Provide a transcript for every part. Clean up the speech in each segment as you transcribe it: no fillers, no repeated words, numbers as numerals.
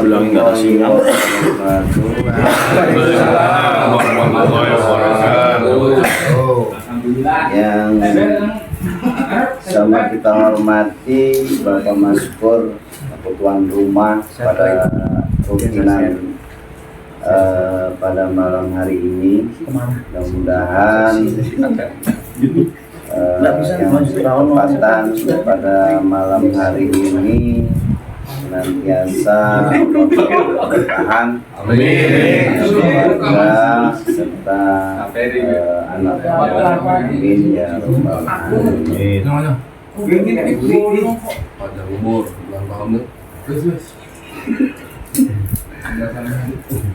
bilangin nggak ada sinyal. Yang sama kita hormati Bapak Maskur, tuan rumah pada rutinan pada malam hari ini. Mudah-mudahan yang kesempatan pada malam hari ini senantiasa bertahan, keluarga serta anak amin ya rabbal alamin.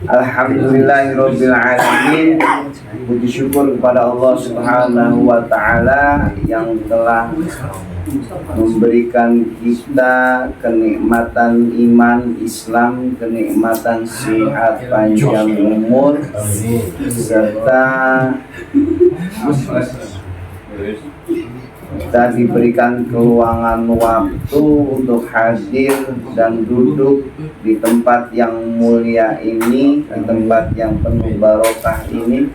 Alhamdulillahirabbil alamin. Puji syukur kepada Allah Subhanahu wa taala yang telah memberikan kita kenikmatan iman Islam, kenikmatan sehat panjang umur, serta kita diberikan keluangan waktu untuk hadir dan duduk di tempat yang mulia ini, di tempat yang penuh barokah ini.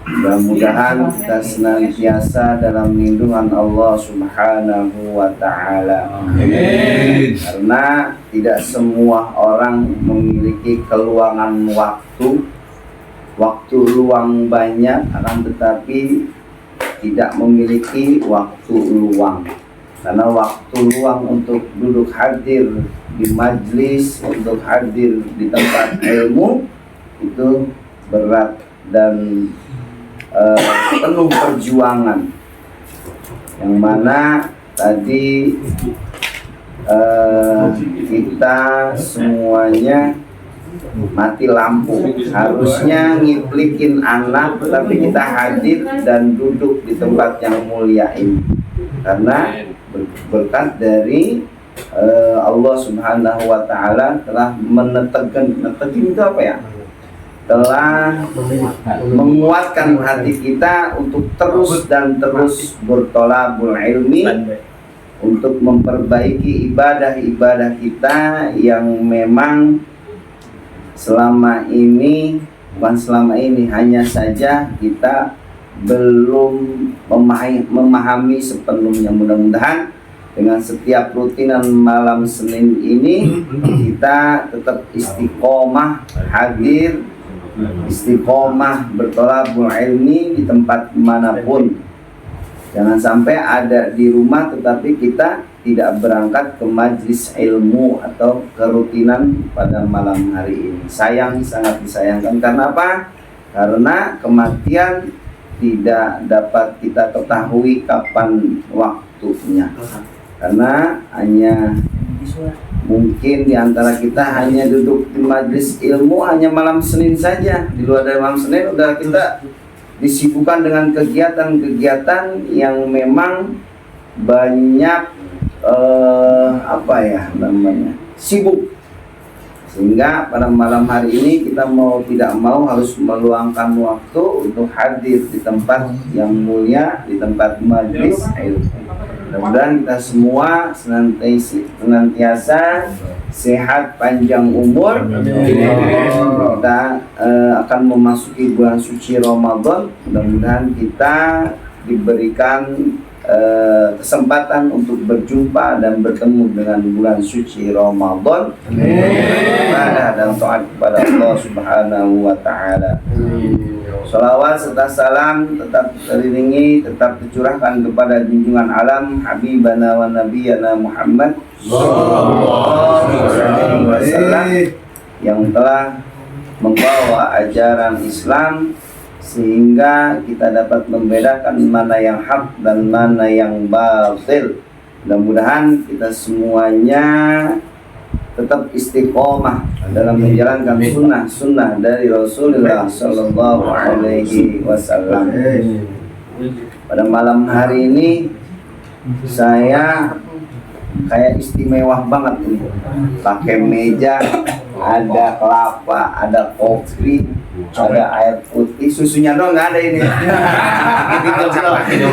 Mudah-mudahan kita senantiasa dalam lindungan Allah Subhanahu wa ta'ala. Karena tidak semua orang memiliki keluangan waktu luang banyak, akan tetapi tidak memiliki waktu luang. Karena waktu luang untuk duduk hadir di majlis, untuk hadir di tempat ilmu itu berat dan penuh perjuangan, yang mana tadi kita semuanya mati lampu, harusnya ngiplikin anak, tapi kita hadir dan duduk di tempat yang mulia ini karena berkat dari Allah Subhanahu wa ta'ala telah menetekan itu apa ya? Telah menguatkan hati kita untuk terus dan terus bertolabul ilmi, untuk memperbaiki ibadah-ibadah kita yang memang selama ini, bukan selama ini, hanya saja kita belum memahami sepenuhnya. Mudah-mudahan dengan setiap rutinan malam Senin ini kita tetap istiqomah hadir, istiqomah bertolabul ilmi di tempat manapun. Jangan sampai ada di rumah tetapi kita tidak berangkat ke majlis ilmu atau kerutinan pada malam hari ini. Sayang, sangat disayangkan. Karena apa? Karena kematian tidak dapat kita ketahui kapan waktunya. Karena hanya mungkin di antara kita hanya duduk di majlis ilmu hanya malam Senin saja. Di luar dari malam Senin udah kita disibukkan dengan kegiatan-kegiatan yang memang banyak sibuk, sehingga pada malam hari ini kita mau tidak mau harus meluangkan waktu untuk hadir di tempat yang mulia, di tempat majlis ilmu. Mudah-mudahan kita semua senantiasa sehat panjang umur. Kita akan memasuki bulan suci Ramadan. Mudah-mudahan kita diberikan kesempatan untuk berjumpa dan bertemu dengan bulan suci Ramadan. Ibadah dan taat kepada Allah Subhanahu wa ta'ala. Salawat serta salam tetap teriringi, tetap dicurahkan kepada junjungan alam Habibana wa Nabiyana Muhammad sallallahu alaihi wasallam yang telah membawa ajaran Islam sehingga kita dapat membedakan mana yang hak dan mana yang batil. Mudah-mudahan kita semuanya tetap istiqomah dalam menjalankan sunnah dari Rasulullah Sallallahu Alaihi Wasallam. Pada malam hari ini saya kayak istimewa banget ini. Pakai meja, ada kelapa, ada kopi, ada air putih, susunya doang nggak ada ini.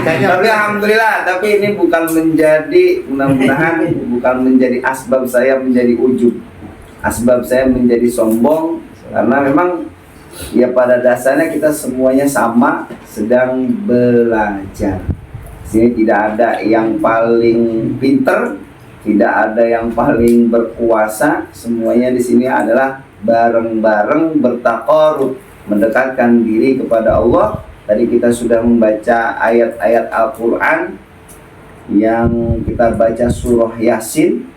Tapi alhamdulillah, tapi ini bukan menjadi, mudah-mudahan bukan menjadi asbab saya menjadi ujub. asbab saya menjadi sombong karena memang ya pada dasarnya kita semuanya sama sedang belajar. Sini tidak ada yang paling pinter, tidak ada yang paling berkuasa. Semuanya di sini adalah bareng-bareng bertaqarrub, mendekatkan diri kepada Allah. Tadi kita sudah membaca ayat-ayat Al-Quran yang kita baca surah Yasin,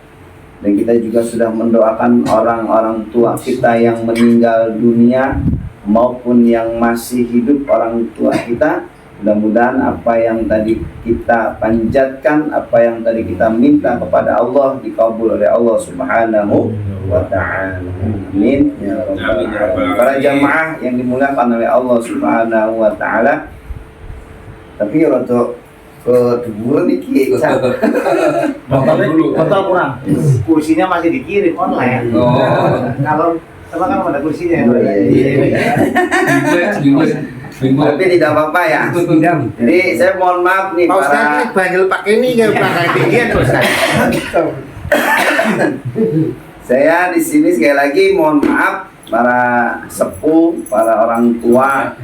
dan kita juga sudah mendoakan orang-orang tua kita yang meninggal dunia maupun yang masih hidup orang tua kita. Mudah-mudahan apa yang tadi kita panjatkan, apa yang tadi kita minta kepada Allah dikabul oleh Allah Subhanahu wa ta'ala. Amin ya rabbal alamin. Para jamaah yang dimuliakan oleh Allah Subhanahu wa ta'ala. Tapi rada kedua nih kita. Total kurang. Kursinya masih dikirim online. Kalau sama kan ada kursinya. Tapi tidak apa-apa ya. Jadi saya mohon maaf nih Pak Ustaz, ini banjir pakai ini kayak belakang tinggian Ustaz. Saya di sini sekali lagi mohon maaf para sepuh, para orang tua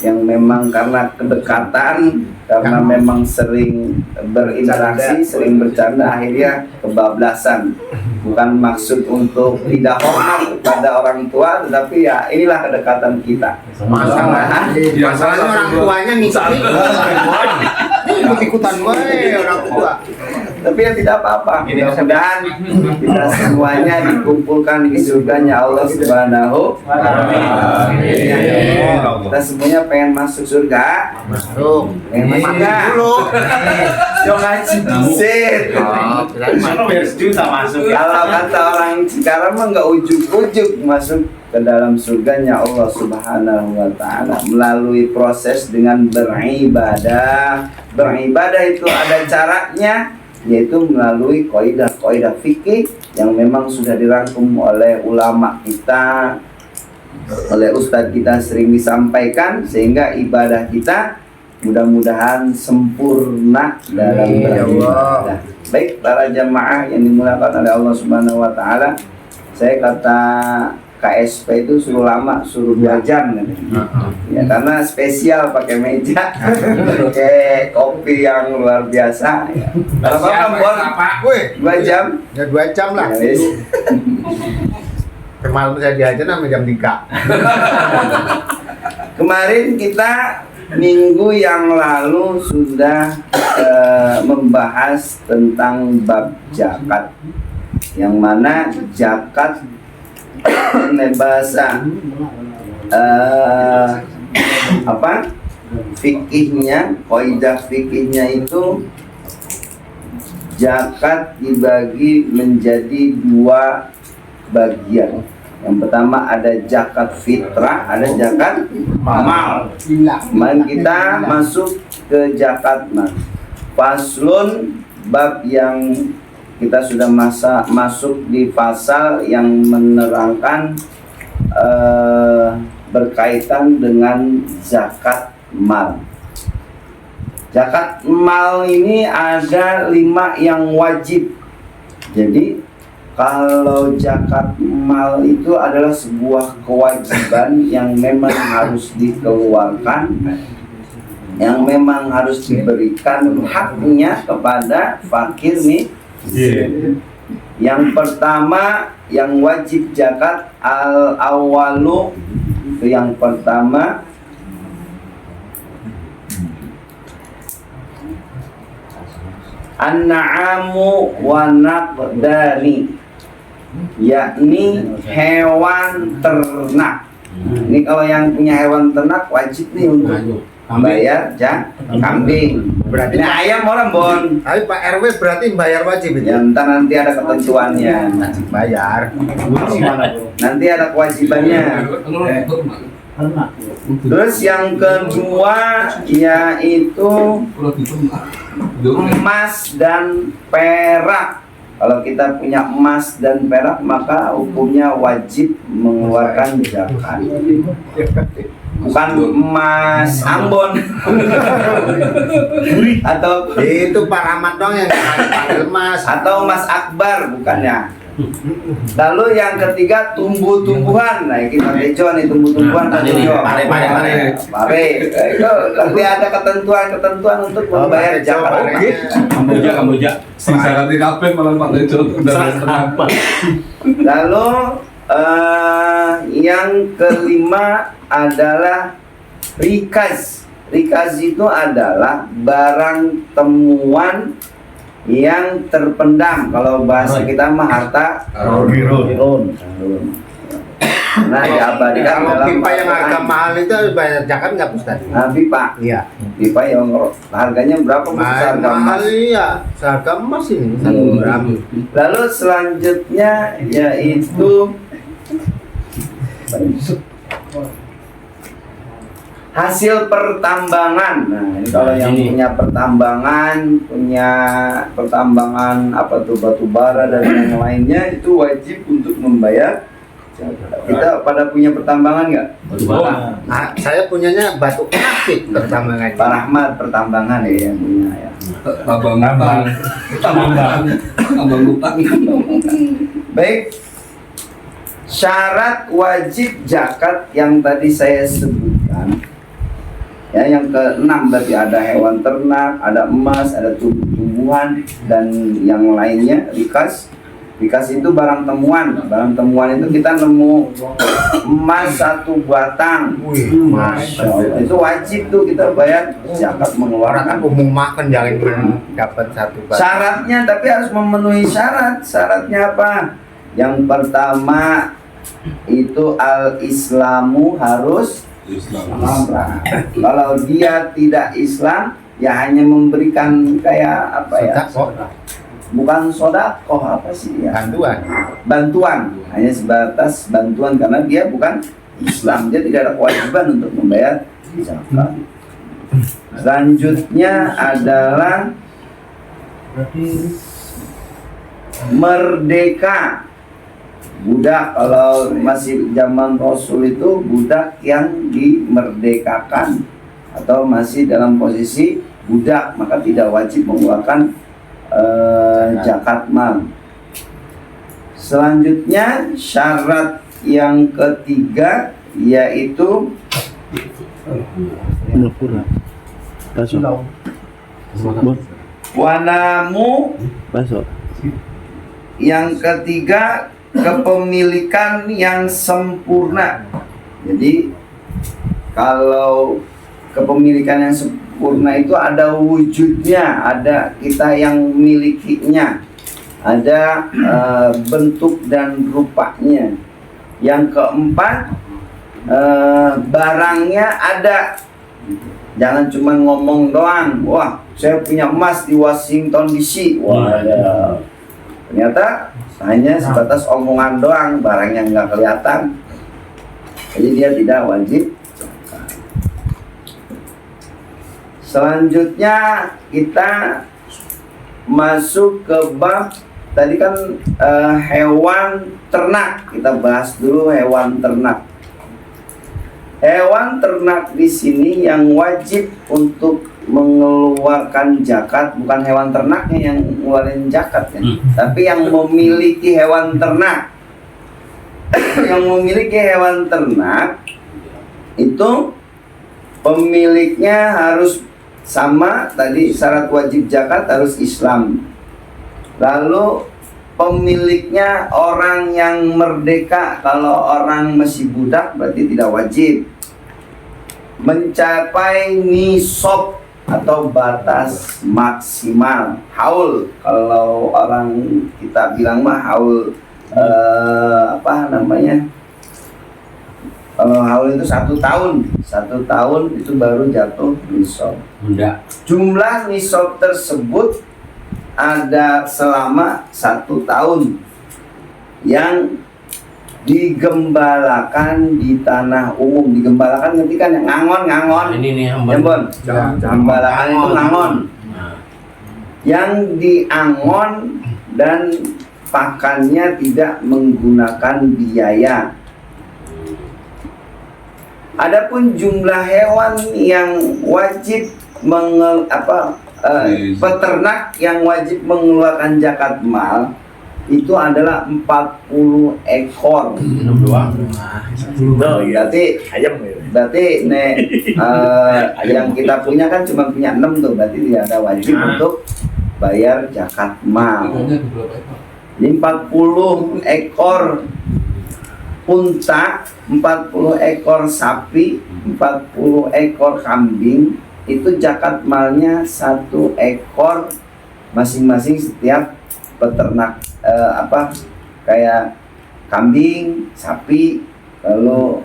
yang memang karena kedekatan, karena memang sering berinteraksi, sering bercanda, akhirnya kebablasan. Bukan maksud untuk tidak hormat kepada orang tua, tetapi ya inilah kedekatan kita. Masalahnya orang tuanya ngikutin. Ikut-ikutan gue orang tua. Tapi ya tidak apa-apa. Mudah-mudahan kita semuanya dikumpulkan di surganya Allah Subhanahu wa ta'ala. Kita semuanya pengen masuk surga. Masuk. Pengen masuk dulu. Jangan cincin. Kalau kata orang Cikarang mah nggak ujuk-ujuk masuk ke dalam surganya Allah Subhanahu wa ta'ala melalui proses dengan beribadah. Beribadah itu ada caranya, yaitu melalui kaidah-kaidah fikih yang memang sudah dirangkum oleh ulama kita, oleh ustadz kita sering disampaikan, sehingga ibadah kita mudah-mudahan sempurna dalam beribadah. Baik para jamaah yang dimuliakan oleh Allah Subhanahu wa ta'ala, saya kata KSP itu suruh lama, suruh 2 jam kan? Ya, karena spesial pakai meja, pakai kopi yang luar biasa. Ya. Kalau Bon, 2 jam? Ya 2 jam lah. Ya, Malam saya diajar sampai jam 3. Kemarin kita minggu yang lalu sudah membahas tentang bab zakat, yang mana zakat bahasa fikihnya, kaidah fikihnya itu zakat dibagi menjadi 2 bagian. Yang pertama ada zakat fitrah, ada zakat mal. Mari kita masuk ke zakat mal. Faslun, bab yang kita sudah masuk di pasal yang menerangkan berkaitan dengan zakat mal. Zakat mal ini ada 5 yang wajib. Jadi kalau zakat mal itu adalah sebuah kewajiban yang memang harus dikeluarkan, yang memang harus diberikan haknya kepada fakir nih. Yang pertama yang wajib zakat al-awalu, itu yang pertama an-na'amu wa naqdani, yakni hewan ternak. Ini kalau yang punya hewan ternak wajib nih untuk bayar kambing. Berarti nah, ayam orang Bon. Tapi Pak RW berarti bayar wajib itu. Ya, entar nanti ada ketentuannya. Bayar. Nanti ada kewajibannya. Terus yang kedua yaitu emas dan perak. Kalau kita punya emas dan perak maka hukumnya wajib mengeluarkan zakat. Bukan emas Ambon atau itu Pak Rahmat dong yang panggil emas, atau emas akbar, bukannya. Lalu yang ketiga tumbuh-tumbuhan. Nah, kita tejo nih tumbuh-tumbuhan tejo. Pare. Pare. Itu nanti ada ketentuan untuk membayar zakat. Kamboja. Sing syaratnya kabeh malah Pak Tejo udah setengah. Lalu yang kelima adalah rikaz. Rikaz itu adalah barang temuan yang terpendam. Kalau bahasa kita mah harta karun. Nah, diabadikan Kalau dalam pipa yang harga Al-Quran. mahal itu bayar zakat nggak Ustaz? Nah, pipa. Iya. Pipa yang harganya berapa? Besar Mahal iya, seharga emas ini 1 gram. Lalu selanjutnya yaitu hasil pertambangan. Nah, ini kalau yang punya pertambangan apa tuh batu bara dan yang lainnya itu wajib untuk membayar zakat. Kita pada punya pertambangan nggak? Nah, saya punyanya batu akik pertambangan. Pak Rahmat pertambangan ya yang punya ya. Tambang utang. Baik. Syarat wajib zakat yang tadi saya sebutkan. Ya, yang keenam berarti ada hewan ternak, ada emas, ada tumbuh-tumbuhan dan yang lainnya rikas. Rikas itu barang temuan. Barang temuan itu kita nemu emas 1 batang. Masya Allah. Itu wajib tuh kita bayar zakat mengeluarkan. Orang umum makan jangan dapat 1 batu. Syaratnya tapi harus memenuhi syarat. Syaratnya apa? Yang pertama itu al-islamu harus Islam. Kalau dia tidak Islam, ya hanya memberikan kayak apa ya? Bukan sodakoh apa sih ya? Bantuan. Hanya sebatas bantuan karena dia bukan Islam. Dia tidak ada kewajiban untuk membayar zakat. Selanjutnya adalah merdeka. Budak, kalau masih zaman Rasul itu budak yang dimerdekakan atau masih dalam posisi budak, maka tidak wajib mengeluarkan zakat mal. Selanjutnya syarat yang ketiga yaitu wanamu. Yang ketiga kepemilikan yang sempurna. Jadi kalau kepemilikan yang sempurna itu ada wujudnya, ada kita yang memilikinya, ada bentuk dan rupanya. Yang keempat barangnya ada. Jangan cuma ngomong doang. Wah, saya punya emas di Washington DC. Wah, ternyata hanya sebatas omongan doang, barangnya nggak kelihatan, jadi dia tidak wajib. Selanjutnya kita masuk ke bab tadi kan hewan ternak. Kita bahas dulu hewan ternak. Hewan ternak di sini yang wajib untuk mengeluarkan zakat bukan hewan ternaknya yang ngeluarin zakat ya, tapi yang memiliki hewan ternak. Yang memiliki hewan ternak itu pemiliknya harus sama tadi, syarat wajib zakat harus Islam. Lalu pemiliknya orang yang merdeka. Kalau orang masih budak berarti tidak wajib. Mencapai nisab atau batas maksimal haul. Kalau orang kita bilang mah haul apa namanya? Kalau haul itu 1 tahun. 1 tahun itu baru jatuh nisab. Jumlah nisab tersebut ada selama 1 tahun yang digembalakan di tanah umum. Digembalakan nanti kan yang ngangon. Ini nih yang Bon. Gembalakan itu ngangon. Yang diangon dan pakannya tidak menggunakan biaya. Adapun jumlah hewan yang wajib peternak yang wajib mengeluarkan zakat mal itu adalah 40 ekor. Berarti yang kita punya kan cuma punya 6 tuh, berarti tidak ada wajib untuk bayar zakat mal. Jadi 40 ekor unta, 40 ekor sapi, 40 ekor kambing, itu zakat malnya 1 ekor masing-masing setiap peternak kayak kambing, sapi, lalu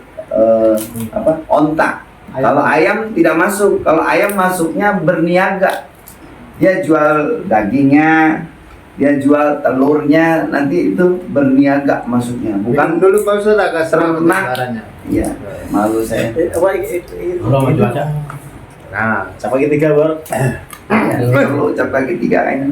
onta. Kalau ayam tidak masuk. Kalau ayam masuknya berniaga. Dia jual dagingnya, dia jual telurnya, nanti itu berniaga masuknya. Bukan dulu Pak Ustaz agak serang ternak. caranya. Iya, malu saya. Nah, Siapa ketiga baru? Perlu cap kaki 3 ini.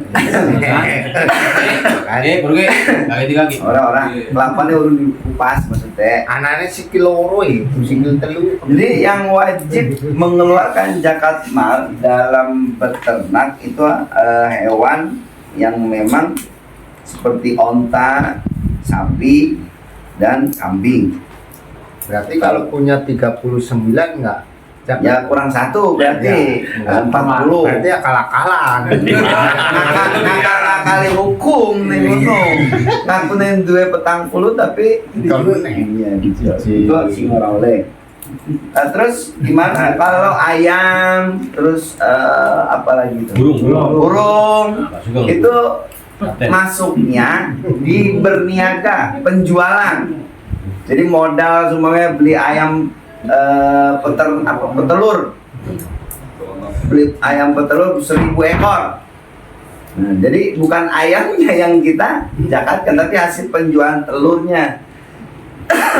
Orang-orang kelapannya urun dikupas maksudnya. anaknya sikil loro itu, sikil telu. Jadi yang wajib mengeluarkan zakat mal dalam beternak itu hewan yang memang seperti onta, sapi, dan kambing. Berarti kalau punya 39 enggak? Ya kurang 1 berarti 40. Berarti ya kalah-kalah. Nakal kali hukum nih gunung. Ngaku nih 2 petang puluh tapi iya gitu. Itu sih oleh. Terus gimana kalau ayam, terus apa lagi itu? Burung. Itu masuknya di berniaga, penjualan. Jadi modal semuanya beli ayam petelur, beli ayam petelur 1000 ekor. Nah, jadi bukan ayamnya yang kita zakatkan, tapi hasil penjualan telurnya.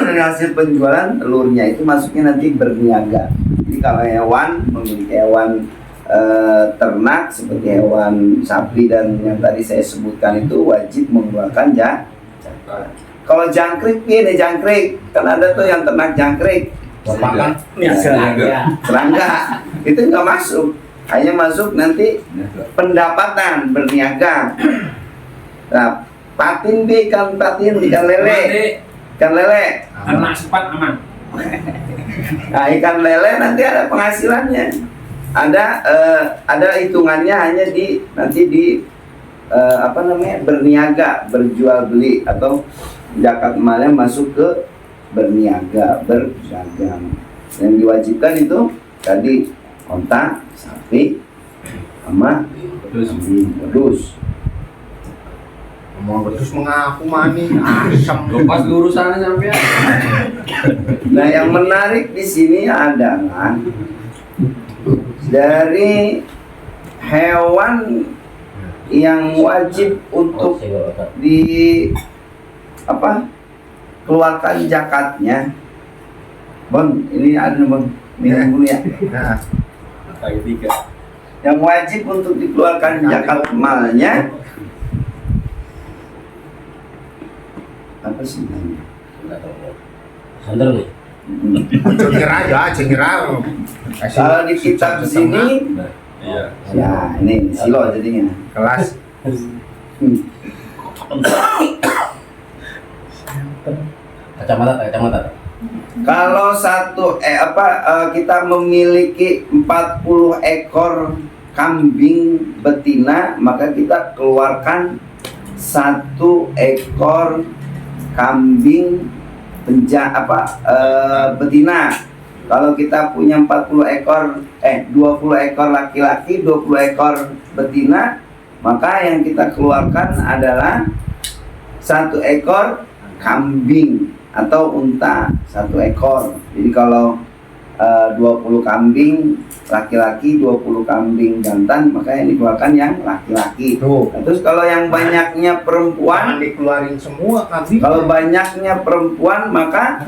Dan hasil penjualan telurnya itu masuknya nanti berniaga. Jadi kalau hewan, memiliki hewan ternak seperti hewan sapi dan yang tadi saya sebutkan itu wajib mengeluarkan zakat. Kalau jangkrik gini, jangkrik kan ada tuh yang ternak jangkrik. Bapak Serangga itu nggak masuk, hanya masuk nanti pendapatan berniaga. Nah, patin ikan lele, anak sepat aman. Nah, ikan lele nanti ada penghasilannya, ada hitungannya hanya nanti di berniaga, berjual beli atau zakat malnya masuk ke berniaga, berdagang. Yang diwajibkan itu tadi onta, sapi, sama wedus. mau terus mengaku mani asam. Lepas lurusannya sampai. Nah, yang menarik di sini adalah dari hewan yang wajib untuk keluarkan zakatnya. Bang, ini ada bang, minum dulu ya. Nah, Yang wajib untuk dikeluarkan zakat malnya apa sih namanya? cengir aja. Kalau di kitab sini, ya ini silo jadinya. kelas Kacamata. Kalau kita memiliki 40 ekor kambing betina, maka kita keluarkan 1 ekor kambing betina. Kalau kita punya 20 ekor laki-laki, 20 ekor betina, maka yang kita keluarkan adalah 1 ekor kambing atau unta 1 ekor. Jadi kalau 20 kambing laki-laki, 20 kambing jantan, maka yang dikeluarkan yang laki-laki. tuh. Nah, terus kalau yang banyaknya perempuan, Dikeluarin semua kambing. kalau banyaknya perempuan maka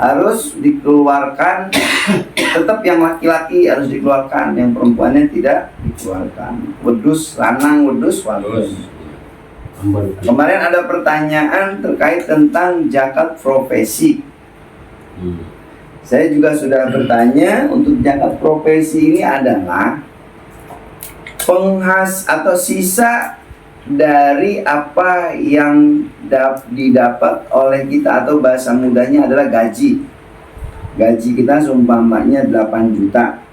harus dikeluarkan, tetap yang laki-laki harus dikeluarkan, yang perempuannya tidak dikeluarkan. Wedus lanang, wedus wadus. Kemarin ada pertanyaan terkait tentang zakat profesi. Saya juga sudah bertanya, untuk zakat profesi ini adalah sisa dari apa yang didapat oleh kita, atau bahasa mudahnya adalah gaji. Gaji kita seumpamanya 8 juta,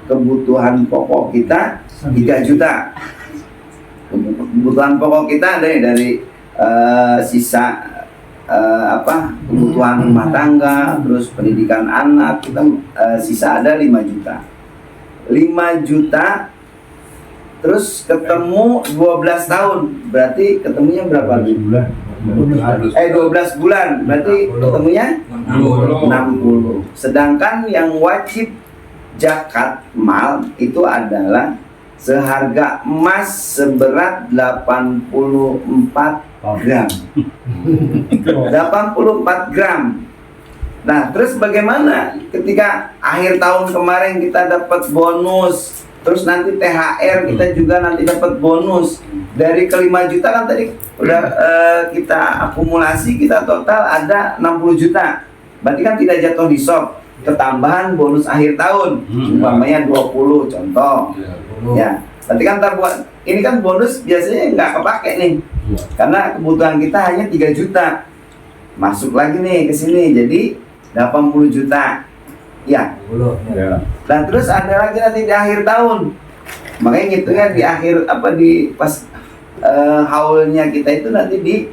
kebutuhan pokok kita 3 juta. Kebutuhan pokok kita dari sisa kebutuhan rumah tangga, terus pendidikan anak, kita sisa ada 5 juta. 5 juta terus ketemu 12 tahun, berarti ketemunya berapa? 12 bulan, berarti ketemunya 60. Sedangkan yang wajib zakat mal itu adalah seharga emas seberat 84 gram. 84 gram. Nah, terus bagaimana ketika akhir tahun kemarin kita dapat bonus, terus nanti THR kita juga nanti dapat bonus dari ke 5 juta kan tadi udah kita akumulasi, kita total ada 60 juta. Berarti kan tidak jatuh di shop, ketambahan bonus akhir tahun, umpamanya 20 contoh. Ya, berarti kan ini kan bonus biasanya nggak kepake nih, karena kebutuhan kita hanya 3 juta. Masuk lagi nih ke sini, jadi 80 juta. Ya. Dan terus ada lagi nanti di akhir tahun. Makanya ngitungnya di akhir di pas haulnya kita itu nanti di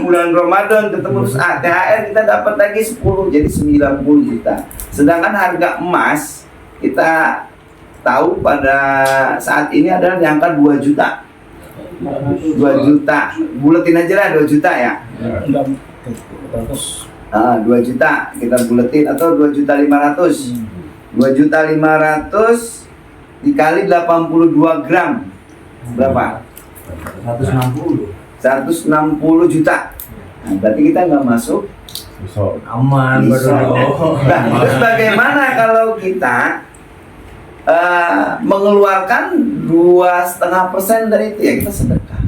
bulan Ramadan ketemu terus THR kita dapat lagi 10, jadi 90 juta. Sedangkan harga emas kita tahu pada saat ini adalah di angka 2 juta. 2 juta. Buletin aja lah 2 juta ya. 2 juta kita buletin, atau 2.500.000. 2.500.000 dikali 82 gram berapa? 160 juta. Nah, berarti kita nggak masuk aman. Nah, terus bagaimana kalau kita mengeluarkan 2,5% dari itu, ya kita sedekah.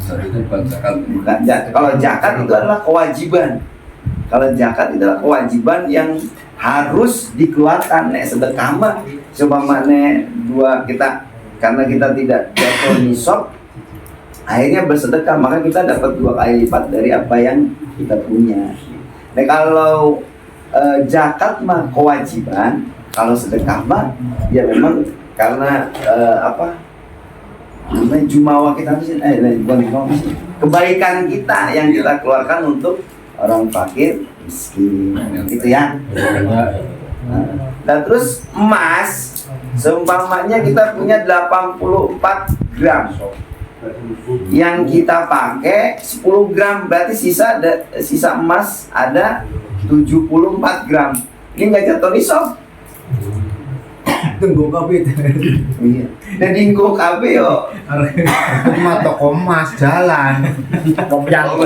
Bukan zakat. Bukan zakat. Kalau zakat itu adalah kewajiban. Kalau zakat itu adalah kewajiban yang harus dikeluarkan. Sedekah mah coba mana kita, karena kita tidak jatuh nisab, akhirnya bersedekah, maka kita dapat 2 kali lipat dari apa yang kita punya. Nah, kalau zakat mah kewajiban, kalau sedekah mah ya memang karena jumawa kita kebaikan kita yang kita keluarkan untuk orang fakir miskin, gitu ya. Dan terus emas, seumpamanya kita punya 84 gram, yang kita pakai 10 gram, berarti sisa emas ada 74 gram. Ini nggak jatuh nisab. Tunggu kabeh. Iya. Dan dinggo kabeh yo. Cuma toko emas jalan. Kebyang.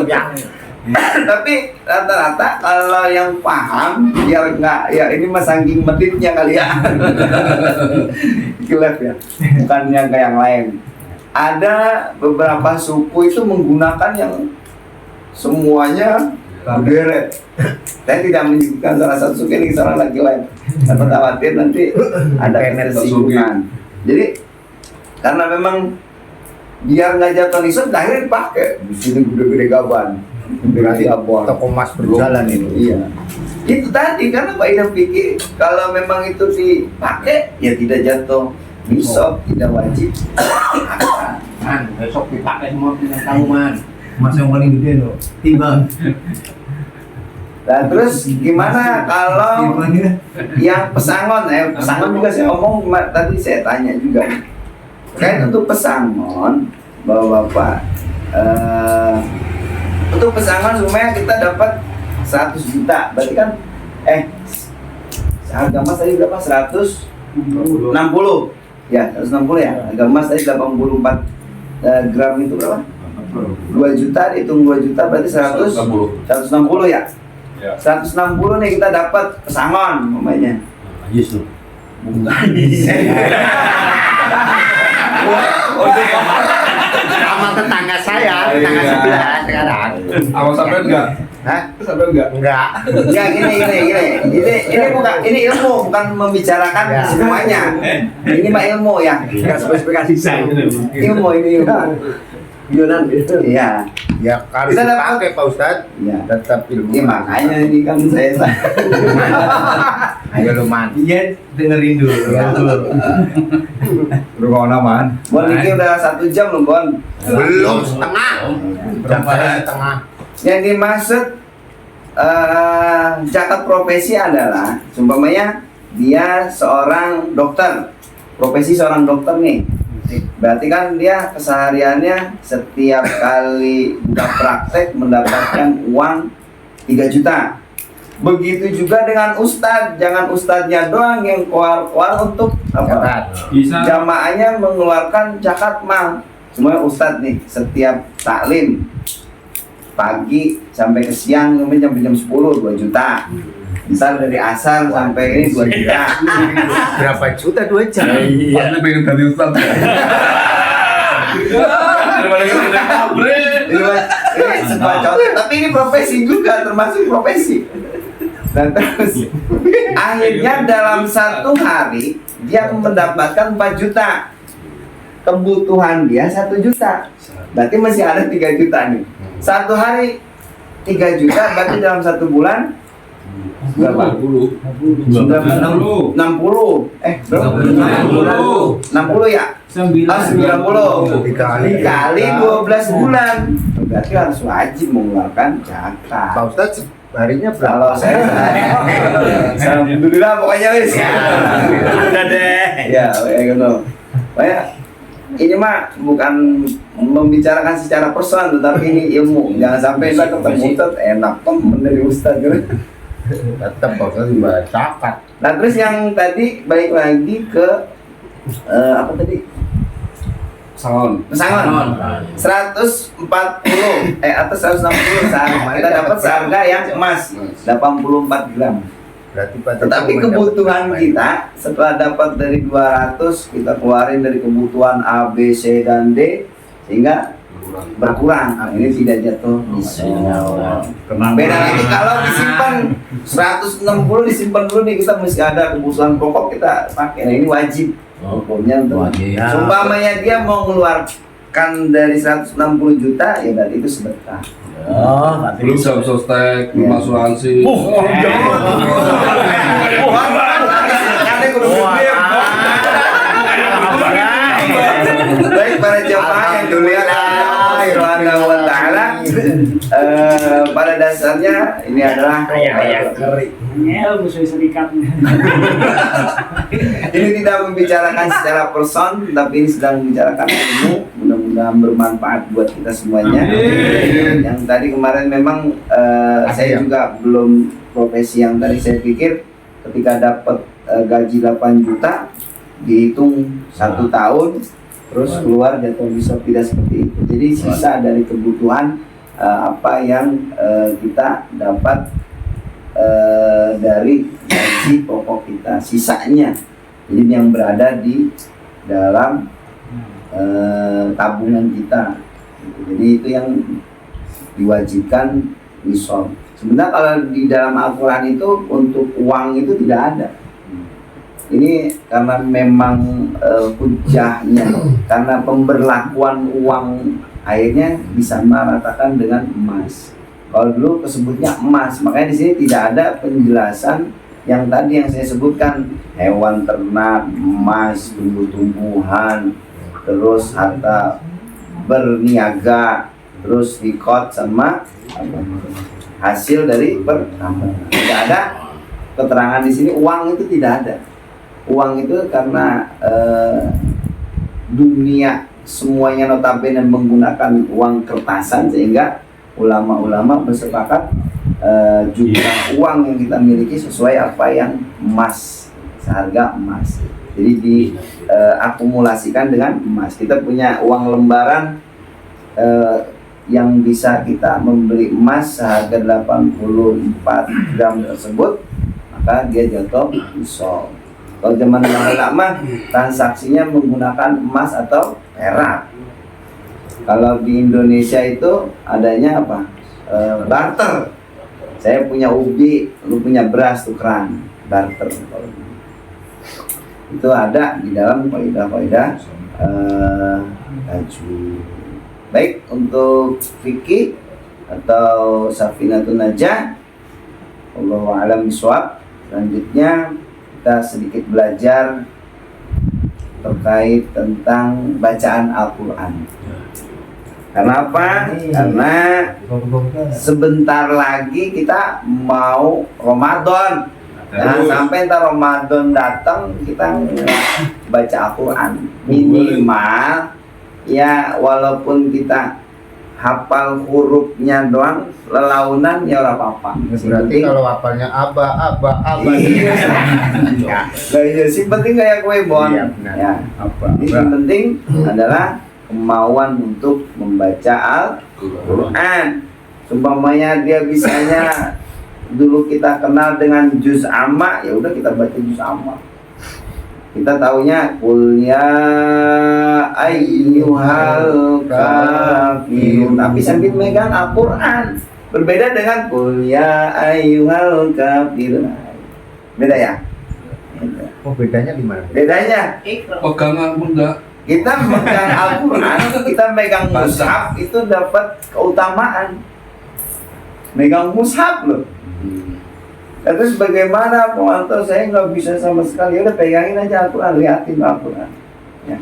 Tapi rata-rata kalau yang paham, biar nggak, ya ini mas saking meditnya kali ya. Kilaf ya, bukannya kayak yang lain. Ada beberapa suku itu menggunakan yang semuanya berderet. Saya tidak menyebutkan salah satu suku ini, salah lagi lain. Karena khawatir nanti ada ketersinggungan. Jadi karena memang biar nggak jatuh nisab, akhirnya dipakai. Di sini gede-gede gaban. Berarti abon. Toko emas berjalan itu. Iya. Itu tadi karena Pak Idam pikir kalau memang itu dipakai ya tidak jatuh nisab, tidak wajib. Besok dipakai semua punya tahu man. Mas yang paling gede loh. Timbang. Nah, terus gimana kalau yang pesangon? Pesangon juga saya ngomong tadi, saya tanya juga. Kan untuk pesangon, Bapak-bapak, untuk pesangon semuanya kita dapat 100 juta. Berarti kan harga emas tadi berapa? 160. Ya, 160 ya. Harga emas tadi 84 gram itu berapa? 2 juta, dihitung 2 juta berarti 160 ya. 160 nih kita dapat pesangon namanya. Yes loh. Bukan. Sama tetangga saya. tanggal 11 sekarang. Awal sampai enggak? Hah? Sampai enggak? Enggak. Ya gini. Ini bukan ilmu, bukan membicarakan semuanya. Ini mah ilmu ya. Enggak spesifikasi saya. Ilmu ini ilmu. Yunan itu. Iya. Ya harus Kita dapat- dipakai Pak Ustadz. Iya. Tetap ilmu. Ya makanya ini kan saya Ayo lu man. Iya, dengerin dulu. Ya. Rumah aman. Bon ini udah 1 jam loh Bon. Belum setengah. Berapa setengah? Yang dimaksud catat profesi adalah umpamanya dia seorang dokter, profesi seorang dokter nih. Berarti kan dia kesehariannya setiap kali buka praktek mendapatkan uang 3 juta. Begitu juga dengan ustadz, jangan ustadznya doang yang keluar untuk apa? Catat. Bisa. Jamaahnya mengeluarkan zakat mal. Semuanya ustadz nih, setiap taklim pagi sampai ke siang sampai jam 10 2 juta. Misal dari asar sampai ini 2 juta. Berapa juta 2 jam? Padahal pengen tadi Ustaz. Daripada kita jadi pabrik. Ini sebuah contoh, tapi ini profesi juga, termasuk profesi. Dan terus akhirnya dalam 1 hari dia mendapatkan 4 juta. Kebutuhan dia 1 juta. Berarti masih ada 3 juta nih. 1 hari 3 juta, berarti dalam 1 bulan berapa? 60. 60. Berapa? 60 ya? 90 dikali 12 bulan. Berarti harus wajib mengeluarkan Pak zakat. Ustadz harinya Kalau berapa? saya alhamdulillah pokoknya wis. Udah deh. Ya, kayak gitu. Kayak ini mah bukan membicarakan secara personal, tetapi ini ilmu. Jangan sampai kita ketemu Ustaz enak temen dari Ustaz gitu. Tetap Pak Ustadz dibayar zakat. Nah terus yang tadi balik lagi ke apa tadi? Salon. Pesangon 140 atau 160 seharga. Kita dapat seharga yang emas 84 gram. Berarti Pak Tetapi kebutuhan kita setelah dapat dari 200 kita keluarin dari kebutuhan A, B, C dan D sehingga berkurang. Nah, ini tidak jatuh di semua. Beda lagi kalau disimpan 160 disimpan dulu nih, kita mesti ada kebutuhan pokok kita pakai. Nah, ini wajib hukumnya untuk umpamanya dia mau mengeluarkan dari 160 juta ya berarti itu sedekah. Belum jam sostek, belum asuransi. Baik para jemaah yang dimuliakan Allah Subhanahu wa taala, pada dasarnya ini adalah ini tidak membicarakan secara person, tapi ini sedang membicarakan ilmu. Mudah-mudahan bermanfaat buat kita semuanya. Amin. Yang tadi kemarin memang saya juga belum profesi yang tadi saya pikir ketika dapat gaji 8 juta dihitung 1 tahun terus keluar jatuh bisa tidak seperti itu. Jadi sisa dari kebutuhan apa yang kita dapat dari gaji pokok kita, sisanya jadi yang berada di dalam tabungan kita. Jadi itu yang diwajibkan nisab. Sebenarnya kalau di dalam Al-Quran itu untuk uang itu tidak ada. Ini karena memang hujahnya, karena pemberlakuan uang akhirnya disamaratakan dengan emas. Kalau dulu kesebutnya emas, makanya di sini tidak ada penjelasan yang tadi yang saya sebutkan, hewan ternak, emas, tumbuh-tumbuhan, terus harta berniaga, terus rikot sama hasil dari pertambangan. Tidak ada keterangan di sini uang itu tidak ada. Uang itu karena dunia semuanya notabene menggunakan uang kertasan sehingga ulama-ulama bersepakat jumlah uang yang kita miliki sesuai apa yang emas, seharga emas. Jadi diakumulasikan dengan emas. Kita punya uang lembaran yang bisa kita membeli emas seharga 84 gram tersebut, maka dia jatuh nisab. Kalau zaman yang lama transaksinya menggunakan emas atau perak. Kalau di Indonesia itu adanya apa? Barter. Saya punya ubi, lu punya beras, tukeran. Barter. Itu ada di dalam kaidah-kaidah tajwid. Baik, untuk fikih atau Safinatun Najah, Allahu a'lam bishawab. Selanjutnya kita sedikit belajar terkait tentang bacaan Al-Quran. Karena apa? Karena sebentar lagi kita mau Ramadan. Nah, sampai ntar Ramadan datang kita baca Al-Quran minimal ya, walaupun kita hafal hurufnya doang, lelaunan ya ora apa-apa. Berarti kalau hafalnya aba. Iya. Nah, iya sih penting kayak kue bon. Iya, benar. Ya. Ini yang penting adalah kemauan untuk membaca Al-Quran. Sumpamanya dia bisanya dulu kita kenal dengan juz amma, ya udah kita baca juz amma. Kita taunya qul ya ayyuhal kafirun, tapi sambil megang Al-Quran. Berbeda dengan qul ya ayyuhal kafirun. Beda ya? Oh, bedanya di mana? Bedanya Pegangan bunda. kita megang Al-Quran, kita megang mushaf itu dapat keutamaan. Megang mushaf loh. Terus bagaimana Pak, saya nggak bisa sama sekali. Udah pegangin aja Al-Quran, liatin Al-Quran. Ya.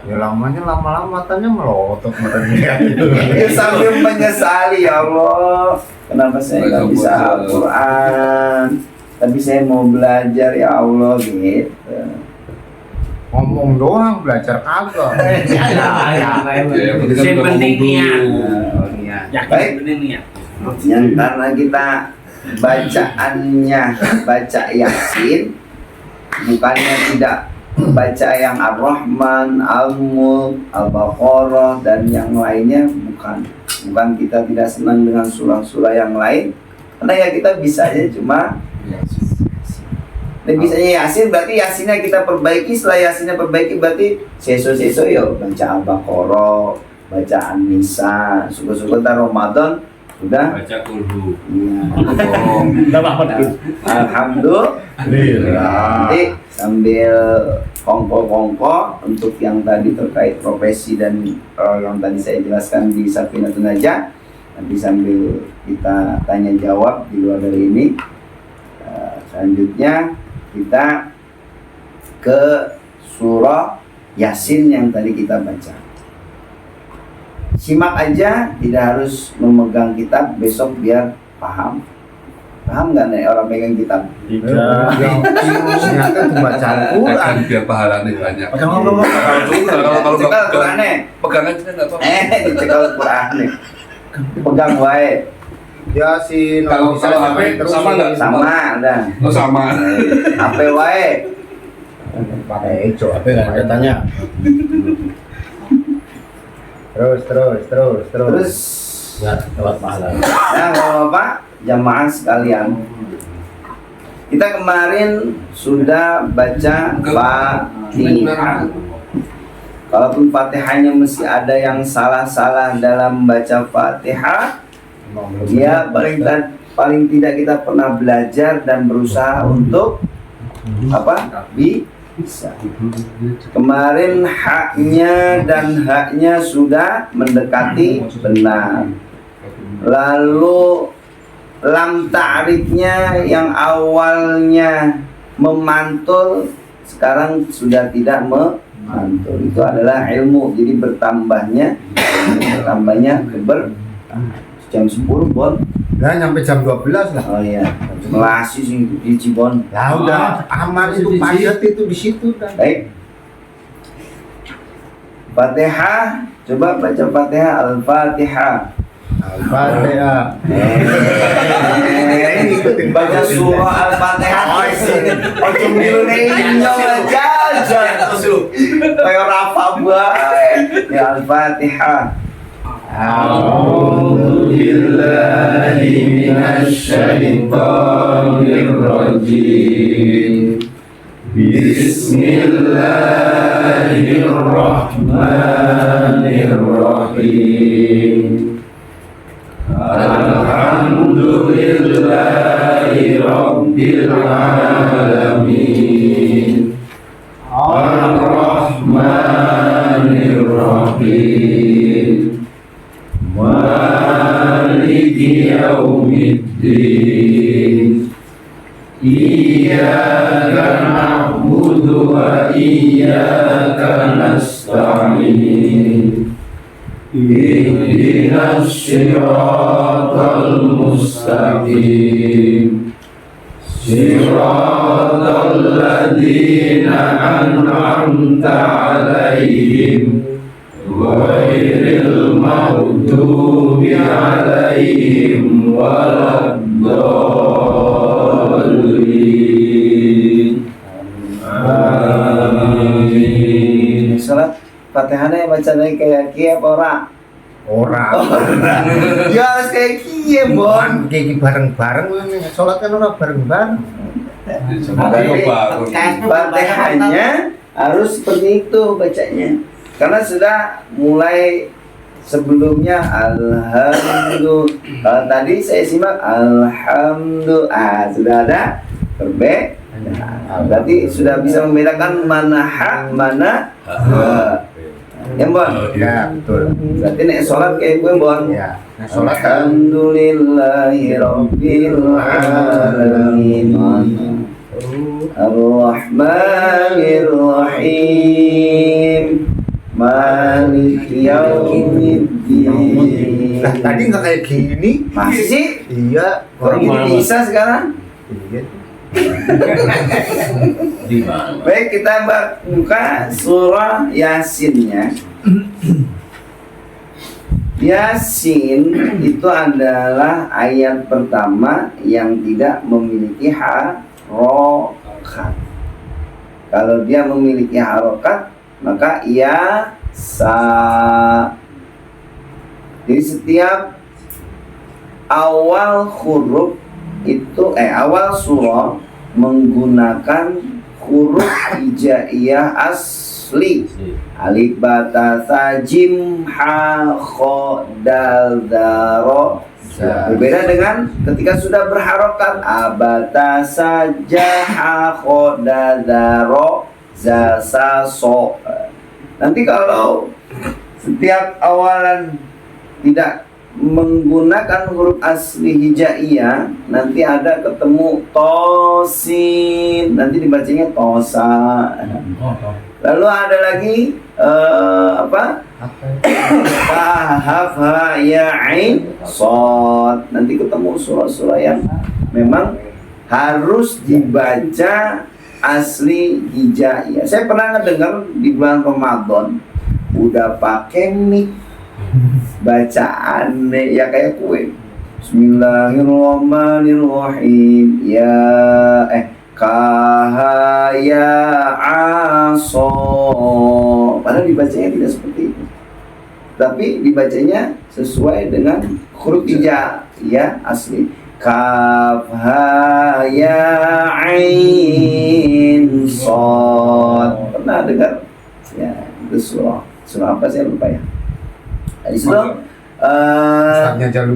Ya lamanya lama-lama matanya melotot matanya. Ya, sambil menyesali, ya Allah, kenapa saya nggak bisa Al-Quran? Tapi saya mau belajar, ya Allah, gitu. Ngomong doang, belajar kagak. Yang penting Baik. Yang karena kita bacaannya baca Yasin, bukannya tidak baca yang Ar-Rahman, Al-Mulk, Al-Baqarah dan yang lainnya, bukan kita tidak senang dengan surah-surah yang lain, karena ya kita bisanya cuma dan bisanya Yasin, berarti Yasinnya kita perbaiki. Setelah Yasinnya perbaiki berarti seso yo baca Al-Baqarah, baca An-Nisa, syukur-syukur ntar Ramadan sudah baca kulhu. iya. Alhamdulillah. Nanti sambil kongko untuk yang tadi terkait profesi dan yang tadi saya jelaskan di Safinatun Najah, nanti sambil kita tanya jawab di luar dari ini. Selanjutnya kita ke surah Yasin yang tadi kita baca. Simak aja, tidak harus memegang kitab besok biar paham. Paham nggak nih orang pegang kitab? Ternyata itu bacaan Quran. Akan biar pahalanya banyak. Kalau Cekal Qurannya. Pegangan kita nggak apa-apa. Cekal Qurannya. Pegang wae. Yasin. Kalau HP sama nggak? Sama, udah. Oh sama. HP wae. Pakai hijau, apa nggak ada tanya. Terus. Ya, lewat pahala. Nah, Bapak, jamaah sekalian, kita kemarin sudah baca Fatihah. Kalaupun Fatihahnya mesti ada yang salah-salah dalam baca Fatihah, ya paling tidak kita pernah belajar dan berusaha untuk apa? Bisa. Kemarin haknya dan haknya sudah mendekati benar. Lalu lam ta'rifnya yang awalnya memantul sekarang sudah tidak memantul. Itu adalah ilmu. Jadi bertambahnya jam 10 Bon. Nah, nyampe jam 12 lah. Oh iya, masih sih di Cibon. Ya udah, aman itu padat itu di situ dah. Baik. Fatihah, coba baca Fatihah, Al-Fatihah. Al-Fatihah. Baca surah Al-Fatihah. Oh, cumilnya aja. Kayak Rafa bae. Ya Al-Fatihah. A'udzu billahi minasy syaithanir rajim. Bismillahirrahmanirrahim. Alhamdulillahi Rabbil Alamin. Ar-Rahmanir-Rahim. Maliki Yaumiddin. Iyyaka na'budu wa iyyaka nasta'in. Ihdinas siratal mustaqim. Siratal ladzina an'amta 'alaihim ghairil maghdubi 'alaihim waladdallin. Amin. Salat Fatihahnya baca dari kayak kia apa ora? Ora. Ya harus kayak kia, Bon. Kayak bareng-bareng sholat kan orang bareng-bareng. Fatihahnya harus seperti itu bacanya. Karena sudah mulai sebelumnya alhamdulillah. Tadi saya simak alhamdulillah. Sudah ada verbe. Berarti sudah bisa membedakan mana hak, mana ha. Ya, Bon? Ya, betul. Berarti nek sholat kayak gue, Bon. Ya. Nah, sholat Alhamdulillahi Rabbil Alamin. Ar-Rahmanir Rahim. Maliki Yaumiddin. Nah, tadi nggak kayak gini. Masih sih? Iya. Kok gini bisa sekarang? Iya. Di mana? Baik, kita buka surah Yasinnya. Yasin itu adalah ayat pertama yang tidak memiliki harokat. Kalau dia memiliki harokat, maka yasa. Jadi setiap awal huruf itu awal surah menggunakan huruf hijaiyah asli. Alif ba ta tha jim ha kha dal dha ra. Berbeda dengan ketika sudah berharokat abata saja ha kha dal dha ra za sa so. Nanti kalau setiap awalan tidak menggunakan huruf asli hijaiyah, nanti ada ketemu tosin, nanti dibacanya tosa. Lalu ada lagi apa? Kaf ha ya ain shad. Nanti ketemu surah-surah yang memang harus dibaca asli hijaiyah. Saya pernah dengar di bulan Ramadan udah pakai mic bacaan ya kayak kue. Bismillahirrahmanirrahim. Ya kaha ya aso. Padahal dibacanya tidak seperti itu. Tapi dibacanya sesuai dengan huruf hijaiyah asli. Kaf ha ya ain shad. Pernah dengar? Ya, itu surah apa saya lupa ya. Di situ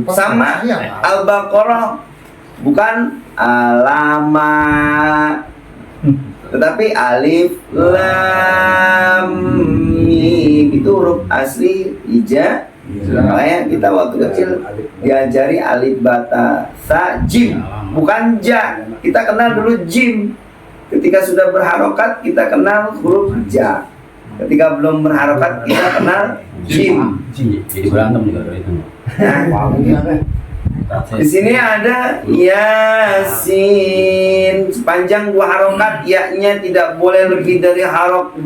sama Al-Baqarah bukan alama, tetapi alif lam mim itu huruf asli hijaiyah. Makanya kita waktu kecil diajari alif bata sa jim, bukan ja. Kita kenal dulu jim. Ketika sudah berharokat kita kenal huruf ja. Ketika belum berharokat kita kenal jim. Jadi berantem juga itu. Di sini ada Yasin, sepanjang dua harokat, ya-nya tidak boleh lebih dari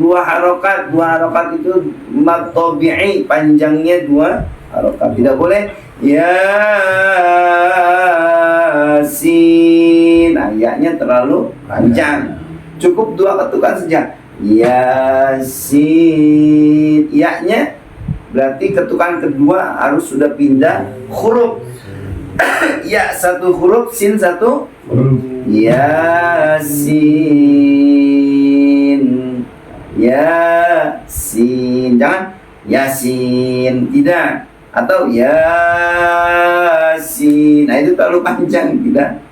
dua harokat. Dua harokat itu mad tabi'i, panjangnya dua harokat. Tidak boleh Yasin, nah, ya-nya terlalu panjang. Cukup dua ketukan saja. Yasin, ya-nya berarti ketukan kedua harus sudah pindah huruf. Ya satu huruf, sin satu huruf. Yasin. Yasin. Jangan Yasin, tidak. Atau Yasin. Nah itu terlalu panjang, tidak.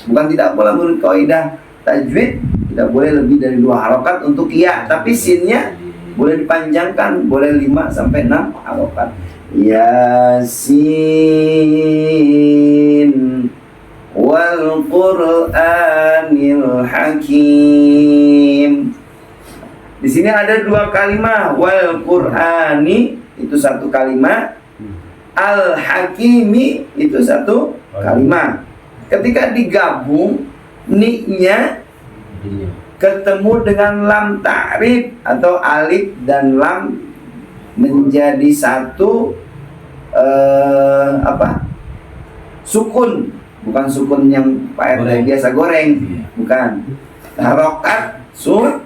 Bukan tidak boleh menurut kaidah tajwid, tidak boleh lebih dari 2 harokat untuk ya, tapi sinnya boleh dipanjangkan, boleh 5 sampai 6 harokat. Yasin wal Qur'anil Hakim. Di sini ada 2 kalimat, wal Qur'ani itu 1 kalimat, al Hakimi itu 1 kalimat. Ketika digabung, ni-nya ketemu dengan lam ta'rif atau alif dan lam menjadi 1 sukun, bukan sukun yang Pak RT biasa goreng, bukan. Harokat sukun,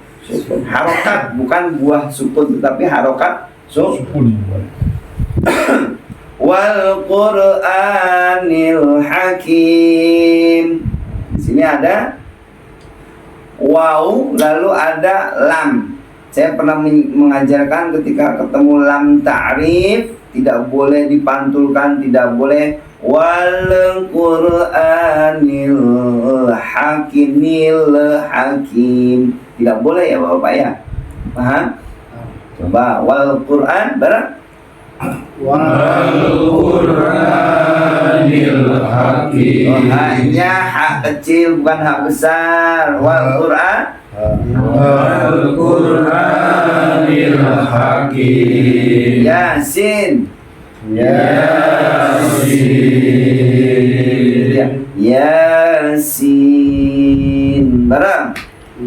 harokat bukan buah sukun tetapi harokat sukun. Wal Qur'anil Hakim. Di sini ada waw lalu ada lam. Saya pernah mengajarkan ketika ketemu lam ta'rif tidak boleh dipantulkan, tidak boleh wal Qur'anil Hakimil Hakim. Tidak boleh ya Bapak ya. Paham? Coba wal Qur'an bareng Wal Qur'anil Hakim. Oh, hanya hak kecil bukan hak besar. Wal Qur'an Wal Qur'anil Hakim. Yasin. Yasin. Yasin. Bareng.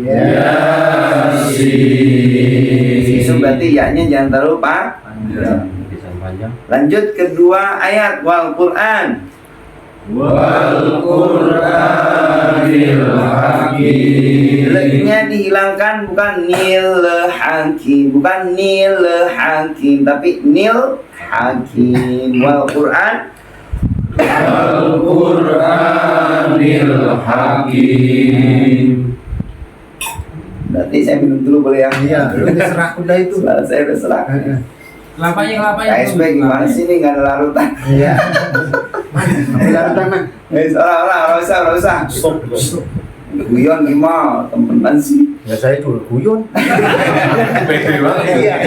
Yasin. Itu berarti ya-nya jangan terlalu panjang. Lanjut kedua ayat wal Qur'an. Wal Qur'anil Hakim. Leknya dihilangkan, bukan nil hakim, bukan nil hakim, tapi nil hakim. Wal Qur'an. Wal Qur'anil Hakim. Berarti saya minum dulu boleh ya? Iya, udah serah udah itu. Saya udah serah. Kelapanya. KSB gimana sih ini nggak ada larutan? Iya. Larutan mah. Orang usah. Guyon gimana? Temenan sih. Ya saya dulu guyon. Pede banget. Iya.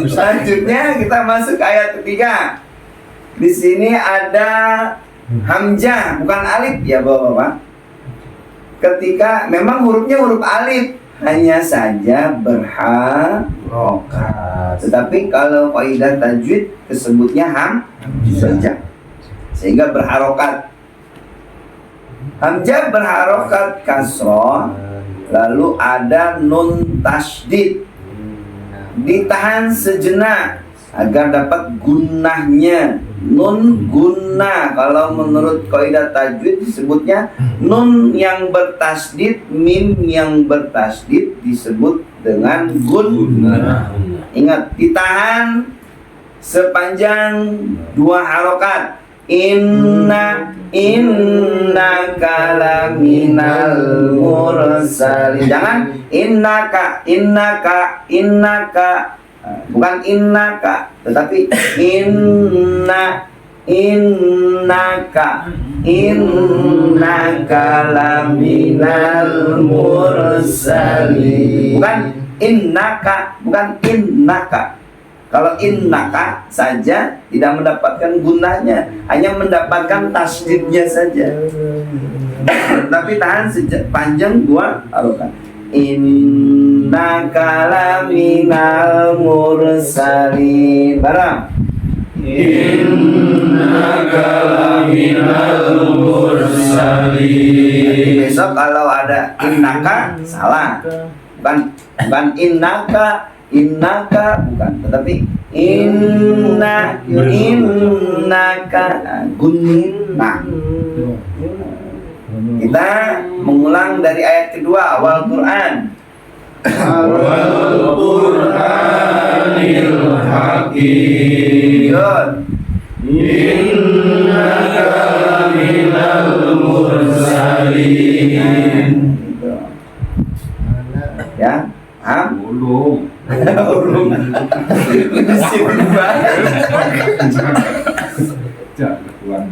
Selanjutnya kita masuk ke ayat ketiga. Di sini ada hamzah bukan alif ya Bapak-bapak. Ketika memang hurufnya huruf alif, hanya saja berharokat. Tetapi kalau kaidah tajwid disebutnya hamzah, sehingga berharokat. Hamzah berharokat kasroh, lalu ada nun tasydid, ditahan sejenak agar dapat gunnahnya. Nun gunnah, kalau menurut kaidah tajwid disebutnya nun yang bertasydid, mim yang bertasydid disebut dengan gunnah. Ingat, ditahan sepanjang 2 harokat. Inna kalaminal mursalin. Jangan innaka. Bukan innaka, tetapi innaka laminal mursalin. Bukan innaka. Kalau innaka saja tidak mendapatkan gunanya, hanya mendapatkan tasdidnya saja. Tapi tahan panjang 2 harokat. Innaka laminal mursalin. Barang. Innaka laminal mursalin. Besok kalau ada innaka salah. Bukan innaka, bukan, tetapi innaka gunnah. Kita mengulang dari ayat kedua wal Qur'an. Wal Qur'anil Hakim. Innaka laminal mursalin. Ya, paham? Ulung. Urung. Sibuk banget. Jangan kuat.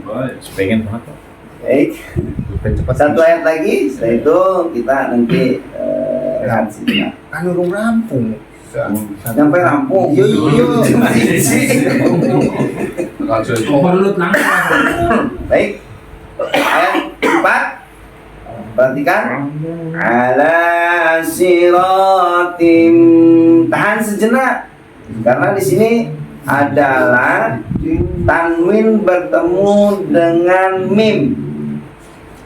Baik. Pengen banget. Baik. Satu ayat lagi, setelah itu kita nanti rehat sejenak. Kan urung rampung. Sampai rampung. Yo. Overload langsung. Baik. Ayat 4. Perhatikan. Ala siratim. Tahan sejenak. Karena di sini adalah tanwin bertemu dengan mim.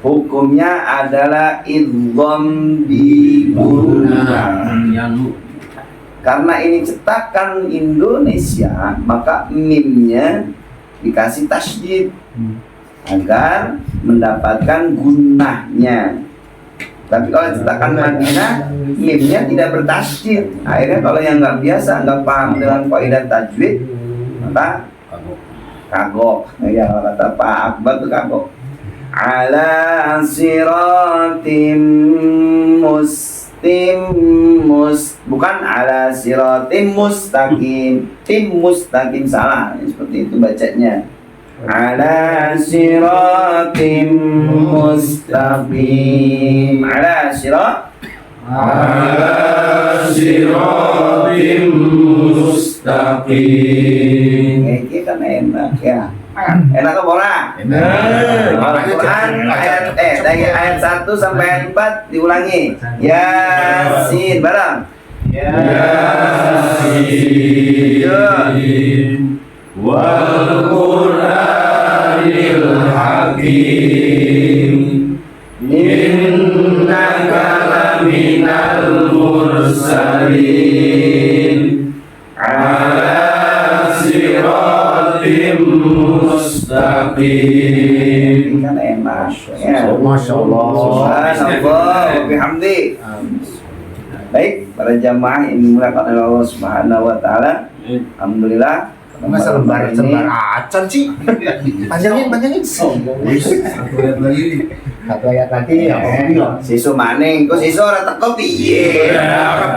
Hukumnya adalah idgham bi gunnah. Karena ini cetakan Indonesia, maka mimnya dikasih tasydid agar mendapatkan gunnahnya. Tapi kalau cetakan Madinah, mimnya tidak bertasydid. Akhirnya kalau yang nggak biasa, nggak paham dengan kaidah tajwid, maka kagok. Ya, kata Pak Akbar itu kagok. Ala siratim bukan ala siratim mustaqim. Tim mustaqim salah, seperti itu bacanya. Ala siratim mustaqim. Ala siratim mustaqim. Ini kan enak ya. Enak apa orang? Enak. Al-Quran dari ayat 1 sampai ayat 4 diulangi. Yasin bareng. Yasin wal Qur'anil Hakim innaka laminal mursalin ala siratim mustaqim. Kan enak ya. Masya Allah. Subhanallah wa bihamdi. Baik, para jamaah yang dimuliakan oleh Allah Subhanahu wa taala. Alhamdulillah. Masa lembar acan sih? Panjangin. Satu ayat lagi. Satu ayat lagi ya. Sisu maning, kok sisu ora teko piye?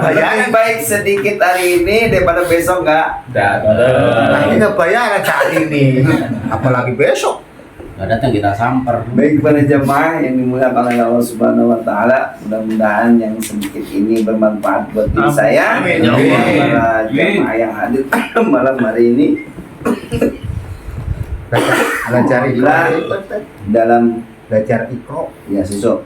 Lebih baik sedikit hari ini daripada besok enggak. Ini nggak bayaran saat ini. Apalagi besok. Nggak datang kita samper. Baik para jemaah yang dimuliakan oleh Allah Subhanahu wa taala, mudah-mudahan yang sedikit ini bermanfaat buat diri saya. Amin ya Allah. Para jemaah yang hadir malam hari ini. Belajar Dalam belajar ikro. ya siswa.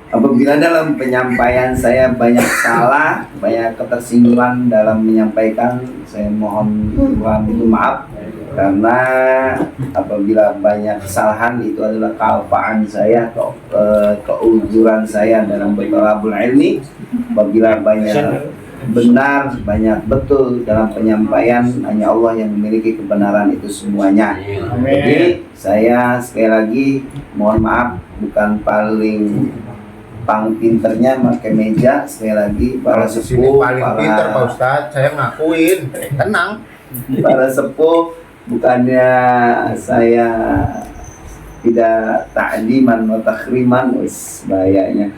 Apabila dalam penyampaian saya banyak salah, banyak ketersinggungan dalam menyampaikan, saya mohon itu maaf. Karena apabila banyak kesalahan itu adalah kealpaan saya, keujuran saya dalam bertolabul ilmi. Apabila banyak benar, banyak betul dalam penyampaian, hanya Allah yang memiliki kebenaran itu semuanya. Jadi saya sekali lagi mohon maaf, bukan paling pinternya pakai meja. Sekali lagi para sepuh, paling pinter Pak Ustadz, saya ngakuin. Tenang. para sepuh, bukannya saya tidak ta'diman wa takhriman, wis bahayanya.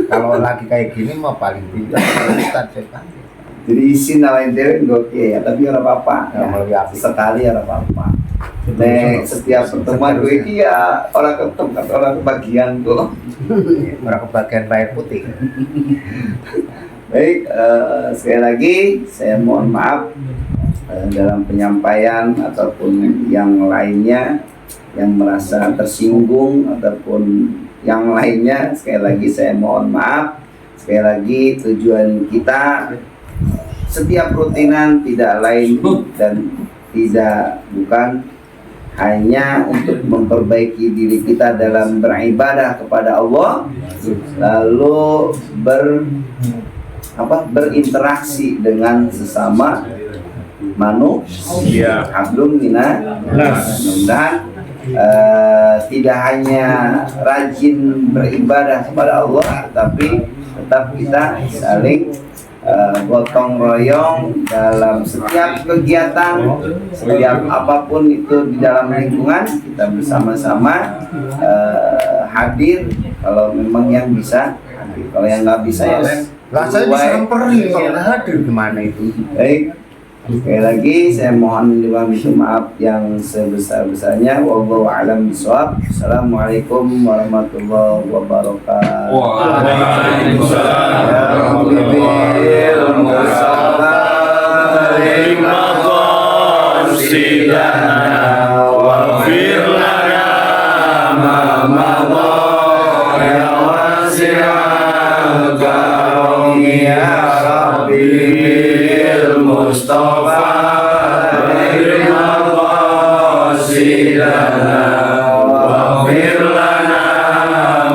Kalau lagi kayak gini mah paling pinter Pak Ustadz saya panggil. Jadi isin lain dewe oke ya, tapi ora apa-apa. Ya, Sekali ora apa-apa. Nek setiap pertemuan gue iki ya orang ketemu orang kebagian kok. Orang kebagian bayar putih. Baik, sekali lagi saya mohon maaf dalam penyampaian ataupun yang lainnya yang merasa tersinggung ataupun yang lainnya. Sekali lagi saya mohon maaf. Sekali lagi tujuan kita setiap rutinan tidak lain dan bukan hanya untuk memperbaiki diri kita dalam beribadah kepada Allah, lalu berinteraksi dengan sesama manusia. Hablum minas. Mudah-mudahan tidak hanya rajin beribadah kepada Allah, tapi tetap kita saling gotong royong dalam setiap kegiatan, setiap apapun itu di dalam lingkungan, kita bersama-sama hadir kalau memang yang bisa hadir. Kalau yang nggak bisa ya Lah saya disamperin kok nggak hadir gimana itu? Baik, sekali lagi saya mohon maaf yang sebesar-besarnya. Wallahu a'lam bishawab. Assalamualaikum warahmatullahi wabarakatuh. Waalaikumsalam. Ya Habibir Mustafa lima qasidana waghfir lana ma madha ya wasi'al karam ya Rabbil Mustafa lima qasidana waghfir lana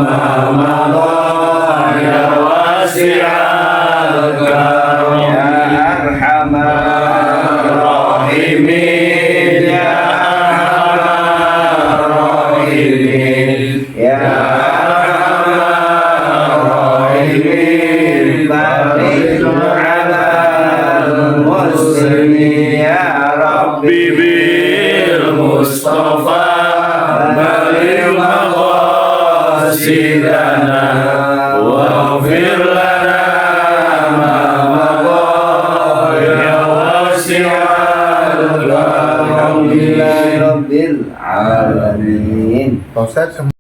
ma madha ya wasi'al karam ya arhamar rahimin ya arhamar rahimin ya arhamar rahimin barik ala muslimin ya Rabbi bil Mustafa barik maqasidana waghfir lana ma madha ya wasi'al karam. Alhamdulillahi rabbil alamin. Pak Ustadz